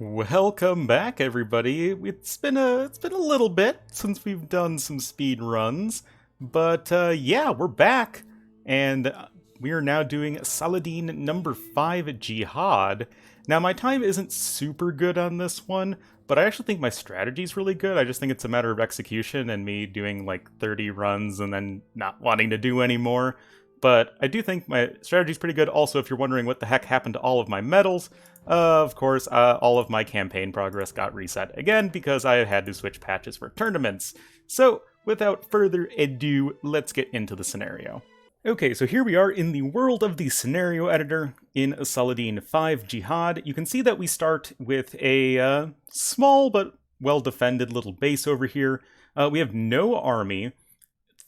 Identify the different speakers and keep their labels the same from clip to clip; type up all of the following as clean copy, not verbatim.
Speaker 1: Welcome back, everybody. It's been a little bit since we've done some speed runs, but yeah, we're back, and we are now doing Saladin number 5 Jihad. Now, my time isn't super good on this one, but I actually think my strategy's really good. I just think it's a matter of execution and me doing like 30 runs and then not wanting to do any more. But I do think my strategy's pretty good. Also, if you're wondering what the heck happened to all of my medals, of course, all of my campaign progress got reset again because I had to switch patches for tournaments. So, without further ado, let's get into the scenario. Okay, so here we are in the world of the scenario editor in Saladin 5 Jihad. You can see that we start with a small but well-defended little base over here. We have no army,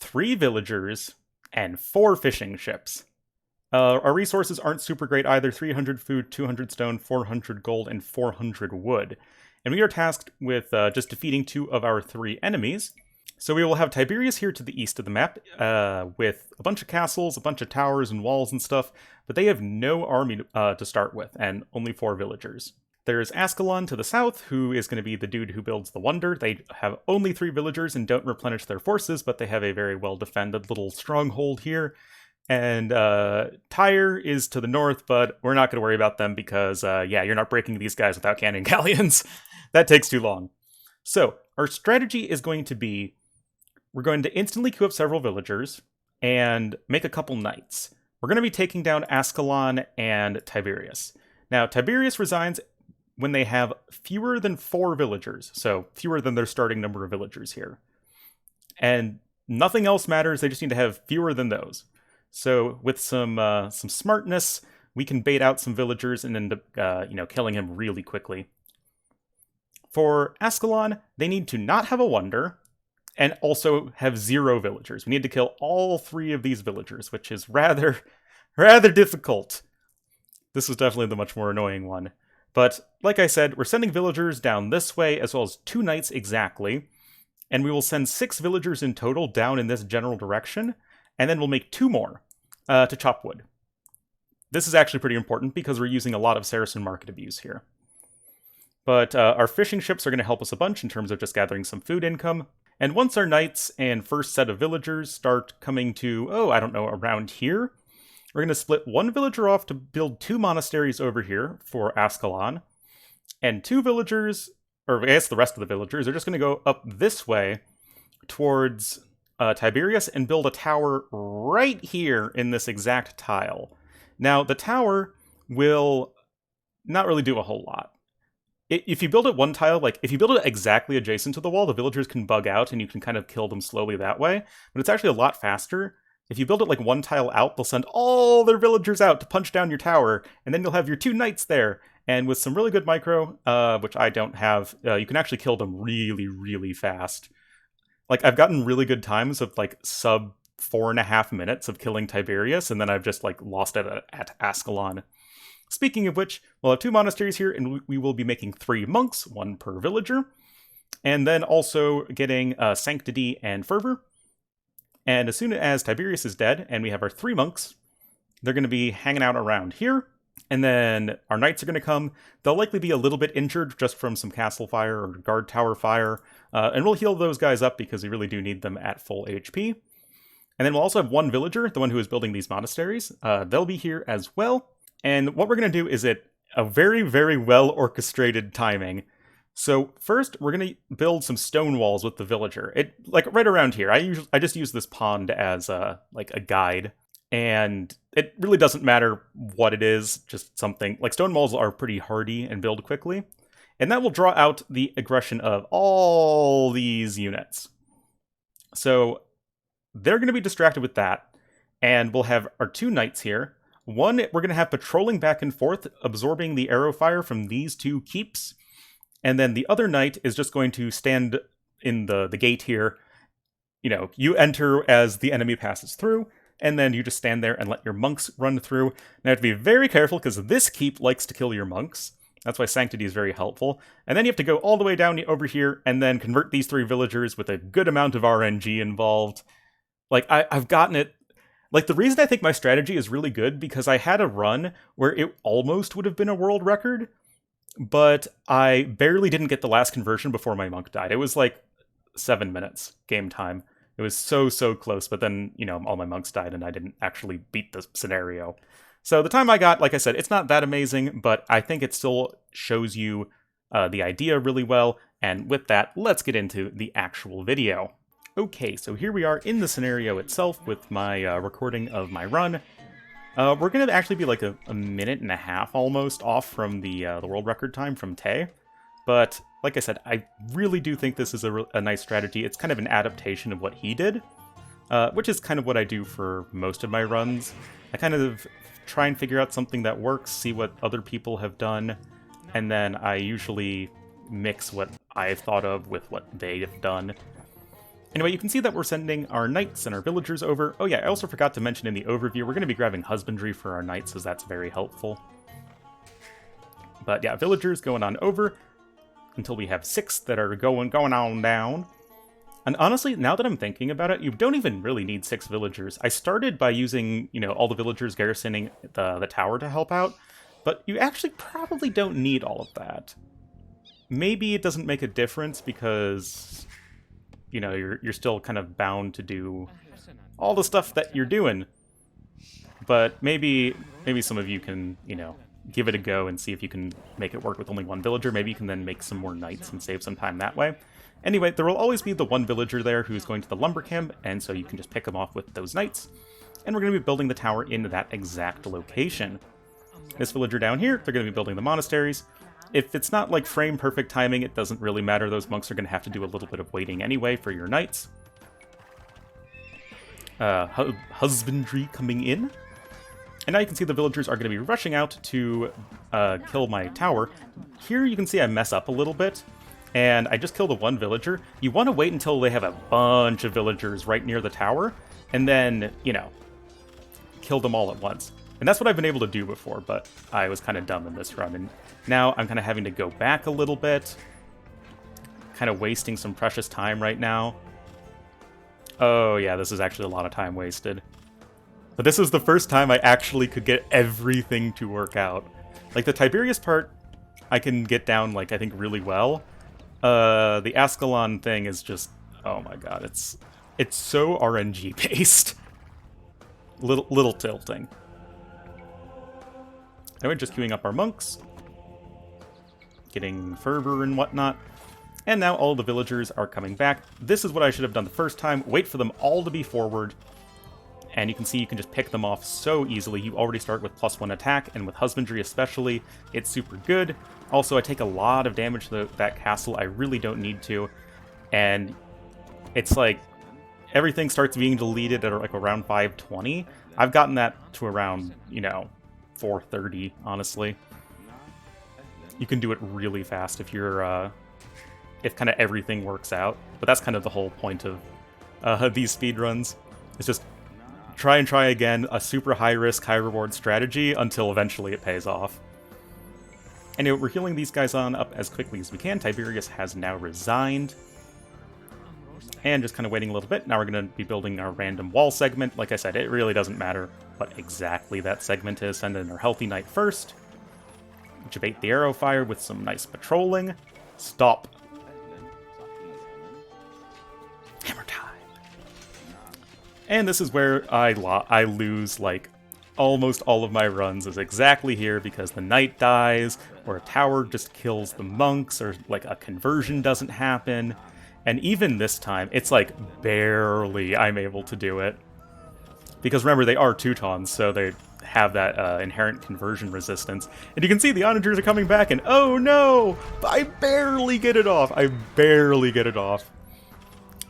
Speaker 1: 3 villagers, and 4 fishing ships. Our resources aren't super great either. 300 food, 200 stone, 400 gold, and 400 wood. And we are tasked with just defeating 2 of our 3 enemies. So we will have Tiberias here to the east of the map, with a bunch of castles, a bunch of towers and walls and stuff, but they have no army to start with, and only 4 villagers. There's Ascalon to the south, who is going to be the dude who builds the wonder. They have only 3 villagers and don't replenish their forces, but they have a very well-defended little stronghold here. And Tyre is to the north, but we're not going to worry about them because, yeah, you're not breaking these guys without cannon galleons. That takes too long. So, our strategy is going to be, we're going to instantly queue up several villagers and make a couple knights. We're going to be taking down Ascalon and Tiberias. Now, Tiberias resigns when they have fewer than 4 villagers, so fewer than their starting number of villagers here. And nothing else matters, they just need to have fewer than those. So with some smartness, we can bait out some villagers and end up, killing him really quickly. For Ascalon, they need to not have a wonder, and also have 0 villagers. We need to kill all 3 of these villagers, which is rather difficult. This was definitely the much more annoying one. But, like I said, we're sending villagers down this way, as well as 2 knights exactly, and we will send 6 villagers in total down in this general direction, and then we'll make 2 more to chop wood. This is actually pretty important because we're using a lot of Saracen market abuse here. But our fishing ships are going to help us a bunch in terms of just gathering some food income. And once our knights and first set of villagers start coming to, around here, we're going to split 1 villager off to build 2 monasteries over here for Ascalon. And 2 villagers, or I guess the rest of the villagers, are just going to go up this way towards Tiberias and build a tower right here in this exact tile. Now, the tower will not really do a whole lot. If you build it one tile, like, if you build it exactly adjacent to the wall, the villagers can bug out and you can kind of kill them slowly that way. But it's actually a lot faster. If you build it like 1 tile out, they'll send all their villagers out to punch down your tower, and then you'll have your 2 knights there. And with some really good micro, which I don't have, you can actually kill them really, really fast. Like, I've gotten really good times of, like, sub 4.5 minutes of killing Tiberias, and then I've just, like, lost it at Ascalon. Speaking of which, we'll have 2 monasteries here, and we will be making 3 monks, 1 per villager. And then also getting Sanctity and Fervor. And as soon as Tiberias is dead, and we have our 3 monks, they're going to be hanging out around here. And then our knights are going to come. They'll likely be a little bit injured just from some castle fire or guard tower fire. And we'll heal those guys up because we really do need them at full HP. And then we'll also have 1 villager, the one who is building these monasteries. They'll be here as well. And what we're going to do is a very, very well orchestrated timing. So first, we're going to build some stone walls with the villager. Like right around here. I just use this pond as like a guide. And it really doesn't matter what it is, just something. Like, stone walls are pretty hardy and build quickly. And that will draw out the aggression of all these units. So they're going to be distracted with that. And we'll have our 2 knights here. 1, we're going to have patrolling back and forth, absorbing the arrow fire from these 2 keeps. And then the other knight is just going to stand in the gate here. You enter as the enemy passes through. And then you just stand there and let your monks run through. Now you have to be very careful because this keep likes to kill your monks. That's why Sanctity is very helpful. And then you have to go all the way down over here and then convert these 3 villagers with a good amount of RNG involved. Like, I've gotten it. Like, the reason I think my strategy is really good because I had a run where it almost would have been a world record. but I barely didn't get the last conversion before my monk died. It was like 7 minutes game time. It was so close, but then, all my monks died and I didn't actually beat the scenario. So the time I got, like I said, it's not that amazing, but I think it still shows you the idea really well. And with that, let's get into the actual video. Okay, so here we are in the scenario itself with my recording of my run. We're going to actually be like a minute and a half almost off from the world record time from Tay. But like I said, I really do think this is a nice strategy. It's kind of an adaptation of what he did, which is kind of what I do for most of my runs. I kind of try and figure out something that works, see what other people have done, and then I usually mix what I've thought of with what they have done. Anyway, you can see that we're sending our knights and our villagers over. Oh yeah, I also forgot to mention in the overview, we're going to be grabbing husbandry for our knights, as that's very helpful. But yeah, villagers going on over until we have 6 that are going on down. And honestly, now that I'm thinking about it, you don't even really need 6 villagers. I started by using, all the villagers garrisoning the tower to help out, but you actually probably don't need all of that. Maybe it doesn't make a difference because, you're still kind of bound to do all the stuff that you're doing. But maybe some of you can, give it a go and see if you can make it work with only 1 villager. Maybe you can then make some more knights and save some time that way. Anyway, there will always be the 1 villager there who's going to the lumber camp, and so you can just pick them off with those knights. And we're going to be building the tower in that exact location. This villager down here, they're going to be building the monasteries. If it's not like frame perfect timing, it doesn't really matter. Those monks are going to have to do a little bit of waiting anyway for your knights. Husbandry coming in. And now you can see the villagers are going to be rushing out to kill my tower. Here you can see I mess up a little bit, and I just killed the 1 villager. You want to wait until they have a bunch of villagers right near the tower, and then, kill them all at once. And that's what I've been able to do before, but I was kind of dumb in this run, and now I'm kind of having to go back a little bit. Kind of wasting some precious time right now. Oh yeah, this is actually a lot of time wasted. But this was the first time I actually could get everything to work out. Like, the Tiberius part, I can get down, I think really well. The Ascalon thing is just, oh my god, it's so RNG based. Little tilting. Anyway, just queuing up our monks. Getting fervor and whatnot. And now all the villagers are coming back. This is what I should have done the first time. Wait for them all to be forward. And you can see you can just pick them off so easily. You already start with +1 attack, and with husbandry especially, it's super good. Also, I take a lot of damage to that castle. I really don't need to. And it's like everything starts being deleted at around 520. I've gotten that to around, 430, honestly. You can do it really fast if you're, if kind of everything works out. But that's kind of the whole point of these speedruns. It's just try and try again, a super high-risk, high-reward strategy until eventually it pays off. Anyway, we're healing these guys on up as quickly as we can. Tiberius has now resigned. And just kind of waiting a little bit. Now we're going to be building our random wall segment. Like I said, it really doesn't matter what exactly that segment is. Send in our healthy knight first. Debate the arrow fire with some nice patrolling. Stop. Hammer time. And this is where I lose, almost all of my runs is exactly here because the knight dies, or a tower just kills the monks, or, a conversion doesn't happen. And even this time, it's, barely I'm able to do it. Because remember, they are Teutons, so they have that inherent conversion resistance. And you can see the onagers are coming back, and oh no! I barely get it off! I barely get it off.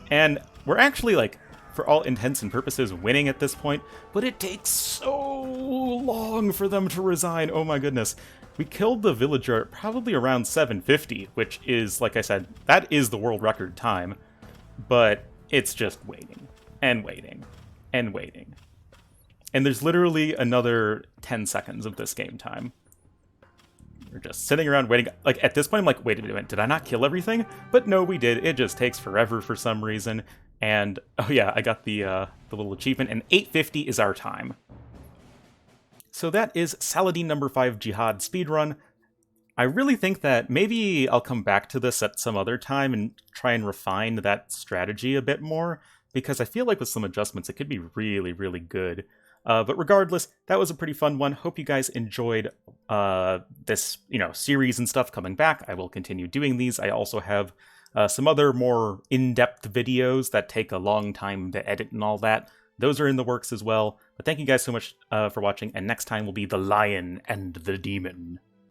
Speaker 1: And we're actually, for all intents and purposes, winning at this point, but it takes so long for them to resign. Oh my goodness. We killed the villager at probably around 750, which is, like I said, that is the world record time, but it's just waiting, and waiting, and waiting. And there's literally another 10 seconds of this game time. We're just sitting around waiting. At this point, I'm like, wait a minute, did I not kill everything? But no, we did. It just takes forever for some reason. And, oh yeah, I got the little achievement, and 850 is our time. So that is Saladin number 5 Jihad speedrun. I really think that maybe I'll come back to this at some other time and try and refine that strategy a bit more, because I feel like with some adjustments it could be really, really good. But regardless, that was a pretty fun one. Hope you guys enjoyed this, series and stuff coming back. I will continue doing these. I also have some other more in-depth videos that take a long time to edit and all that. Those are in the works as well. But thank you guys so much for watching, and next time will be the Lion and the Demon.